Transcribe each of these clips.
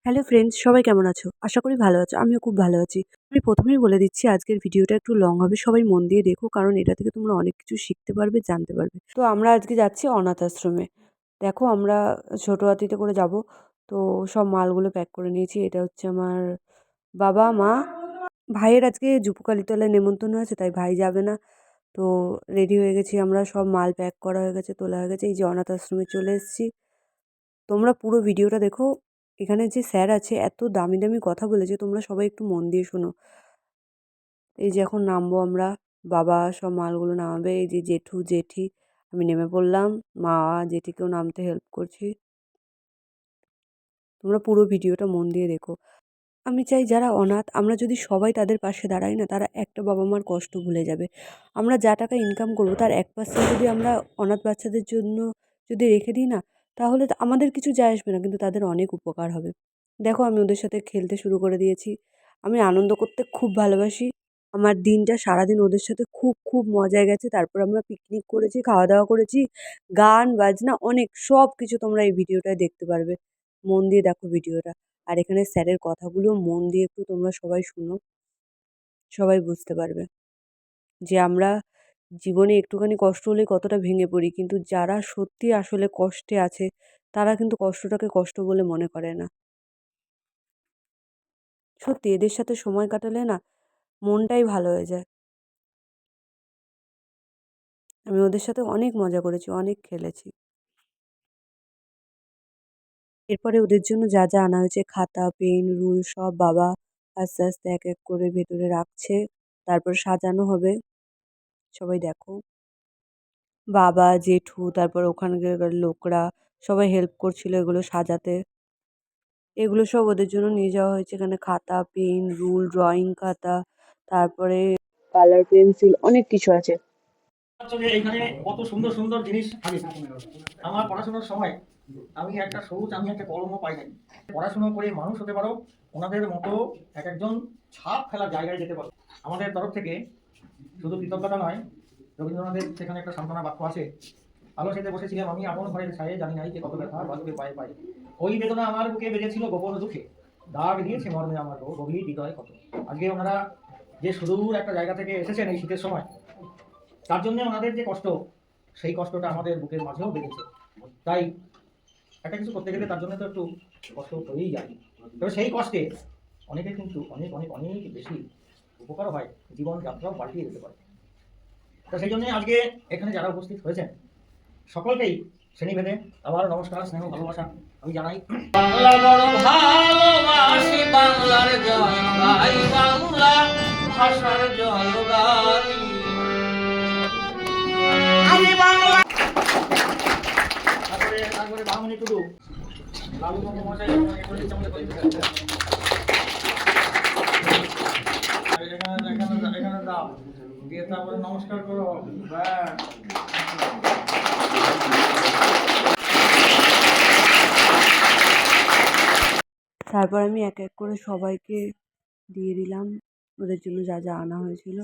Hello friends, সবাই কেমন আছো? আশা করি ভালো আছো। আমিও খুব ভালো আছি। আমি ১ম এই বলে দিচ্ছি আজকের ভিডিওটা একটু লং হবে। সবাই মন দিয়ে দেখো কারণ এটা থেকে তোমরা অনেক কিছু শিখতে পারবে, জানতে পারবে। তো আমরা আজকে যাচ্ছি অনাথ আশ্রমে। দেখো আমরা ছোট হাতিতে করে যাব। তো সব মালগুলো প্যাক করে নিয়েছি। এটা হচ্ছে আমার বাবা, মা, ভাইয়ের আজকে যুপকালিতলায় নেমন্তন্ন আছে তাই ভাই যাবে না। তো রেডি হয়ে গেছি আমরা, সব মাল প্যাক করা হয়ে গেছে, তোলা হয়ে গেছে। এই যে অনাথ আশ্রমে চলে এসেছি। তোমরা পুরো ভিডিওটা দেখো। এখানে যে স্যার আছে এত দামি দামি কথা বলেছে, তোমরা সবাই একটু মন দিয়ে শোনো। এই যে এখন নামবো আমরা, বাবা সব মালগুলো নামাবে। এই যে জেঠু জেঠি, আমি নেমে পড়লাম, মা জেঠিকেও নামতে হেল্প করছি। তোমরা পুরো ভিডিওটা মন দিয়ে দেখো। আমি চাই যারা অনাথ, আমরা যদি সবাই তাদের পাশে দাঁড়াই না, তারা একটা বাবা মার কষ্ট ভুলে যাবে। আমরা যা টাকা ইনকাম করবো তার 1% যদি আমরা অনাথ বাচ্চাদের জন্য যদি রেখে দিই না, তাহলে তো আমাদের কিছু যায় আসবে না, কিন্তু তাদের অনেক উপকার হবে। দেখো আমি ওদের সাথে খেলতে শুরু করে দিয়েছি। আমি আনন্দ করতে খুব ভালোবাসি। আমার দিনটা সারাদিন ওদের সাথে খুব খুব মজায় গেছে। তারপর আমরা পিকনিক করেছি, খাওয়া দাওয়া করেছি, গান বাজনা অনেক সব কিছু তোমরা এই ভিডিওটায় দেখতে পারবে। মন দিয়ে দেখো ভিডিওটা। আর এখানে স্যারের কথাগুলো মন দিয়ে একটু তোমরা সবাই শুনো, সবাই বুঝতে পারবে যে আমরা জীবনে একটুখানি কষ্ট হলেই কতটা ভেঙে পড়ি, কিন্তু যারা সত্যি আসলে কষ্টে আছে তারা কিন্তু কষ্টটাকে কষ্ট বলে মনে করে না। সত্যি এদের সাথে সময় কাটালে না মনটাই ভালো হয়ে যায়। আমি ওদের সাথে অনেক মজা করেছি, অনেক খেলেছি। এরপরে ওদের জন্য যা যা আনা হয়েছে, খাতা পেন রুল সব বাবা আস্তে আস্তে এক এক করে ভেতরে রাখছে, তারপর সাজানো হবে। সবাই দেখো, বাবা, জেঠু, তারপর ওখানকার লোকরা সবাই হেল্প করছিল এগুলো সাজাতে। এগুলো সব ওদের জন্য নিয়ে যাওয়া হয়েছে। এখানে খাতা, পেন, রুল, ড্রয়িং খাতা, তারপরে কালার পেন্সিল, অনেক কিছু আছে। যে এইখানে কত সুন্দর সুন্দর জিনিস থাকে। আমার পড়াশোনার সময় আমি একটা সবুজ আমি একটা কলমও পাই নাই। পড়াশোনা করে মানুষ হতে পারো, ওনাদের মতো এক একজন ছাপ ফেলার জায়গায় যেতে পারো। আমাদের তরফ থেকে শুধু কৃতজ্ঞতা নয়, রবীন্দ্রনাথের সেখানে একটা সান্ত্বনা বাক্য আছে, আলো সেতে বসেছিলাম আমি আপন ঘরের ছায়ে, জানি নাই যে কত ব্যথা বালুকে পায়ে পায়ে, ওই বেদনা আমার বুকে বেজেছিল গোপন দুঃখে, দাগ দিয়েছে মর্মে আমার গভীর হৃদয় কত। আজকে ওনারা যে সুদূর একটা জায়গা থেকে এসেছেন এই শীতের সময়, তার জন্য ওনাদের যে কষ্ট, সেই কষ্টটা আমাদের বুকের মাঝেও বেড়েছে। তাই একটা কিছু করতে গেলে তার জন্য তো একটু কষ্ট হয়েই যায়। তবে সেই কষ্টে অনেকে কিন্তু অনেক অনেক অনেক বেশি উপকারও হয়, জীবনযাত্রাও পাল্টিয়ে দিতে পারে। তো সেই জন্যই আজকে এখানে যারা উপস্থিত হয়েছেন সকলকেই শ্রেণীভেদে আবার নমস্কার, স্নেহ, ভালোবাসা আমি জানাই। বাংলা বড় ভালোবাসি, বাংলার জয় গাই, বাংলা ভাষার জয় গাই আমি বাংলা। তারপরে বামুনি টুডু লালু মশাই এখানে দাও দিয়ে তারপরে নমস্কার করো। তারপর আমি এক এক করে সবাইকে দিয়ে দিলাম ওদের জন্য যা যা আনা হয়েছিল।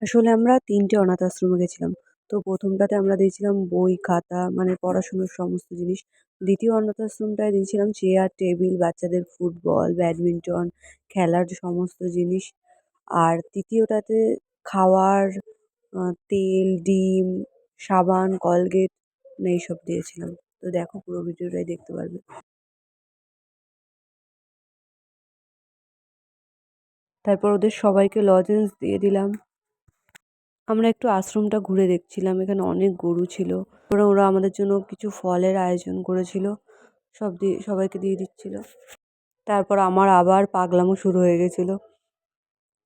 আসলে আমরা ৩টে অনাথ আশ্রমে গেছিলাম। তো প্রথমটাতে আমরা দিয়েছিলাম বই খাতা, মানে পড়াশুনোর সমস্ত জিনিস। দ্বিতীয় অনাথ আশ্রমটায় দিয়েছিলাম চেয়ার টেবিল, বাচ্চাদের ফুটবল ব্যাডমিন্টন খেলার সমস্ত জিনিস। আর তৃতীয়টাতে খাওয়ার তেল ডিম সাবান কলগেট এইসব দিয়েছিলাম। তো দেখো পুরো ভিডিওটাই দেখতে পারবে। তারপর ওদের সবাইকে লজেন্স দিয়ে দিলাম। আমরা একটু আশ্রমটা ঘুরে দেখছিলাম, এখানে অনেক গরু ছিল। ওরা ওরা আমাদের জন্য কিছু ফলের আয়োজন করেছিল, সব দিয়ে সবাইকে দিয়ে দিচ্ছিল। তারপর আমার আবার পাগলামো শুরু হয়ে গেছিলো,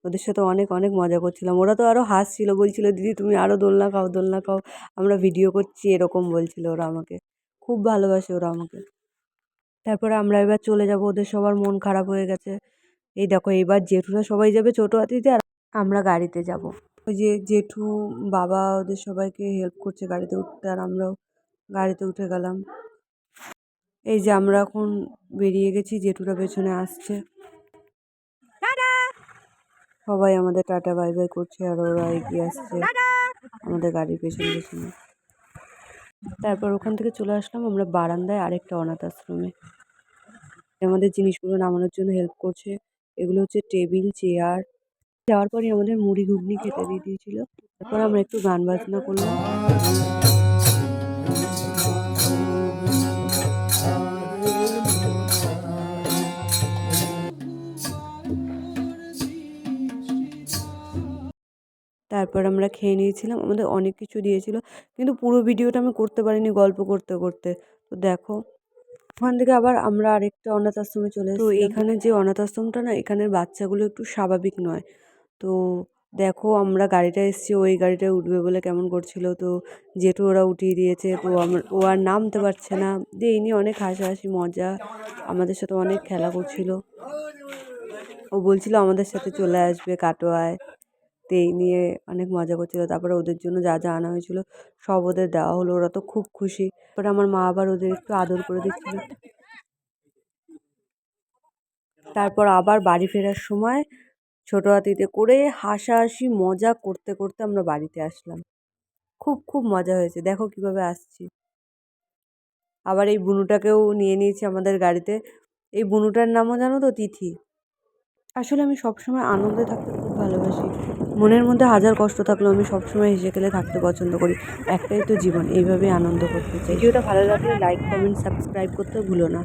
ওদের সাথে অনেক অনেক মজা করছিলাম। ওরা তো আরও হাসছিল, বলছিল দিদি তুমি আরও দোলনা খাও দোলনা খাও, আমরা ভিডিও করছি এরকম বলছিল ওরা আমাকে। খুব ভালোবাসে ওরা আমাকে। তারপরে আমরা এবার চলে যাব, ওদের সবার মন খারাপ হয়ে গেছে। এই দেখো এবার জেঠুরা সবাই যাবে ছোট হাতিতে আর আমরা গাড়িতে যাব। ওই যে জেঠু বাবা ওদের সবাইকে হেল্প করছে গাড়িতে উঠতে, আর আমরাও গাড়িতে উঠে গেলাম। এই যে আমরা এখন বেরিয়ে গেছি, জেঠুরা পেছনে আসছে। সবাই আমাদের টাটা বাই বাই করছে আর ওরা এগিয়ে আসছে আমাদের গাড়ির পেছনে পেছনে। তারপর ওখান থেকে চলে আসলাম আমরা বারান্দায় আরেকটা অনাথ আশ্রমে। আমাদের জিনিসগুলো নামানোর জন্য হেল্প করছে। এগুলো হচ্ছে টেবিল, চেয়ার। যাওয়ার পরে আমাদের মুড়ি ঘুগনি খেতে দিয়ে দিয়েছিল। তারপর আমরা একটু গান বাজনা করলাম। তারপর আমরা খেয়ে নিয়েছিলাম। আমাদের অনেক কিছু দিয়েছিল। কিন্তু পুরো ভিডিওটা আমি করতে পারিনি গল্প করতে, করতে। তো দেখো, ওখান থেকে আবার আমরা আরেকটা অনাথ আশ্রমে চলে এসেছিলাম। তো এখানে যে অনাথ আশ্রমটা না, এখানের বাচ্চাগুলো একটু স্বাভাবিক নয়। তো দেখো, আমরা গাড়িটায় এসেছি, ওই গাড়িটায় উঠবে বলে কেমন করছিল। তো জেঠু ওরা উঠিয়ে দিয়েছে। তো ও আর নামতে পারছে না। দিয়ে এই নিয়ে অনেক হাসাহাসি মজা, আমাদের সাথে অনেক খেলা করছিল। ও বলছিল আমাদের সাথে চলে আসবে কাটোয়ায়। তো এই নিয়ে অনেক মজা করছিল। তারপরে ওদের জন্য যা যা আনা হয়েছিল সব ওদের দেওয়া হলো। ওরা তো খুব খুশি। তারপরে আমার মা আবার ওদের একটু আদর করে দিচ্ছিল। তারপর আবার বাড়ি ফেরার সময় ছোট হাতিতে করে হাসাহাসি মজা করতে করতে আমরা বাড়িতে আসলাম। খুব খুব মজা হয়েছে। দেখো কিভাবে আসছি। আবার এই বুনুটাকেও নিয়ে নিয়েছি আমাদের গাড়িতে। এই বুনুটার নামও জানো তো, তিথি। আসলে আমি সবসময় আনন্দে থাকতে খুব ভালোবাসি। মনের মধ্যে হাজার কষ্ট থাকলেও আমি সবসময় হেসে খেলে থাকতে পছন্দ করি। একটাই তো জীবন, এইভাবেই আনন্দ করতে চাই। ভিডিওটা ভালো লাগলে লাইক, কমেন্ট, সাবস্ক্রাইব করতে ভুলো না।